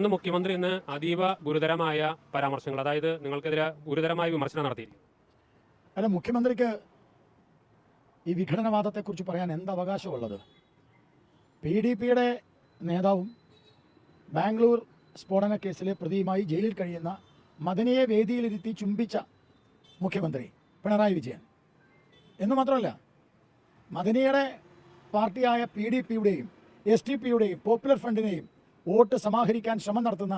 ഇന്ന് മുഖ്യമന്ത്രി ഇന്ന് അതീവ ഗുരുതരമായ പരാമർശങ്ങൾ, അതായത് നിങ്ങൾക്കെതിരെ ഗുരുതരമായ വിമർശനം നടത്തിയിരിക്കുന്നു. അല്ല, മുഖ്യമന്ത്രിക്ക് ഈ വിഘടനവാദത്തെക്കുറിച്ച് പറയാൻ എന്ത് അവകാശമുള്ളത്? PDPയുടെ നേതാവും ബാംഗ്ലൂർ സ്ഫോടന കേസിലെ പ്രതിയുമായി ജയിലിൽ കഴിയുന്ന മദനിയെ വേദിയിലിരുത്തി ചുംബിച്ച മുഖ്യമന്ത്രി പിണറായി വിജയൻ എന്ന് മാത്രമല്ല, മദനിയുടെ പാർട്ടിയായ PDPയുടെയും STPയുടെയും പോപ്പുലർ ഫ്രണ്ടിനെയും വോട്ട് സമാഹരിക്കാൻ ശ്രമം നടത്തുന്ന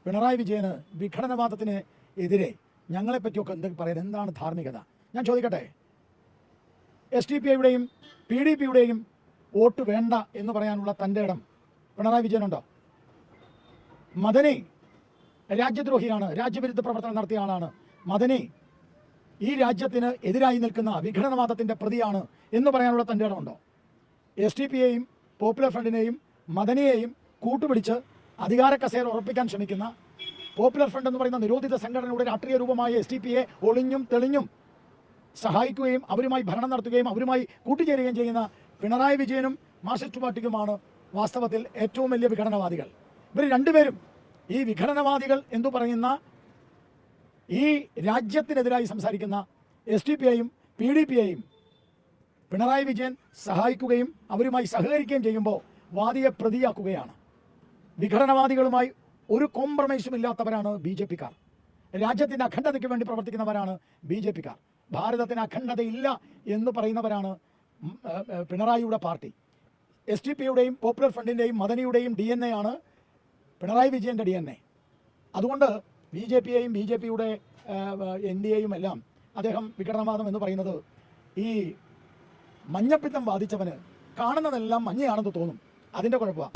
പിണറായി വിജയന് വിഘടനവാദത്തിന് എതിരെ ഞങ്ങളെപ്പറ്റിയൊക്കെ എന്തൊക്കെ പറയാൻ എന്താണ് ധാർമ്മികത? ഞാൻ ചോദിക്കട്ടെ, STPയുടെയും PDPയുടെയും വോട്ട് വേണ്ട എന്ന് പറയാനുള്ള തൻ്റെ ഇടം പിണറായി വിജയനുണ്ടോ? മദനി രാജ്യദ്രോഹിയാണ്, രാജ്യവിരുദ്ധ പ്രവർത്തനം നടത്തിയ ആളാണ്. മദനി ഈ രാജ്യത്തിന് എതിരായി നിൽക്കുന്ന വിഘടനവാദത്തിൻ്റെ പ്രതിയാണ് എന്ന് പറയാനുള്ള തൻ്റെ ഇടമുണ്ടോ? STPയെയും പോപ്പുലർ ഫ്രണ്ടിനെയും മദനിയെയും കൂട്ടുപിടിച്ച് അധികാര കസേര ഉറപ്പിക്കാൻ ശ്രമിക്കുന്ന പോപ്പുലർ ഫ്രണ്ട് എന്ന് പറയുന്ന നിരോധിത സംഘടനയുടെ രാഷ്ട്രീയ രൂപമായ STPയെ ഒളിഞ്ഞും തെളിഞ്ഞും സഹായിക്കുകയും അവരുമായി ഭരണം നടത്തുകയും അവരുമായി കൂട്ടുചേരുകയും ചെയ്യുന്ന പിണറായി വിജയനും മാർക്സിസ്റ്റ് പാർട്ടിക്കുമാണ് വാസ്തവത്തിൽ ഏറ്റവും വലിയ വിഘടനവാദികൾ. ഇവർ രണ്ടുപേരും ഈ വിഘടനവാദികൾ എന്ന് പറയുന്ന ഈ രാജ്യത്തിനെതിരായി സംസാരിക്കുന്ന STPയെയും PDPയെയും പിണറായി വിജയൻ സഹായിക്കുകയും അവരുമായി സഹകരിക്കുകയും ചെയ്യുമ്പോൾ വാദിയെ പ്രതിയാക്കുകയാണ്. വിഘടനവാദികളുമായി ഒരു കോംപ്രമൈസും ഇല്ലാത്തവരാണ് BJPക്കാർ. രാജ്യത്തിൻ്റെ അഖണ്ഡതയ്ക്ക് വേണ്ടി പ്രവർത്തിക്കുന്നവരാണ് BJPക്കാർ. ഭാരതത്തിന് അഖണ്ഡതയില്ല എന്ന് പറയുന്നവരാണ് പിണറായിയുടെ പാർട്ടി. STPയുടെയും പോപ്പുലർ ഫ്രണ്ടിൻ്റെയും മദനിയുടെയും DNA ആണ് പിണറായി വിജയൻ്റെ DNA. അതുകൊണ്ട് BJPയെയും BJPയുടെ NDAയും എല്ലാം അദ്ദേഹം വിഘടനവാദം എന്ന് പറയുന്നത് ഈ മഞ്ഞപ്പിത്തം ബാധിച്ചവന് കാണുന്നതെല്ലാം മഞ്ഞയാണെന്ന് തോന്നും. അതിൻ്റെ കുഴപ്പമാണ്.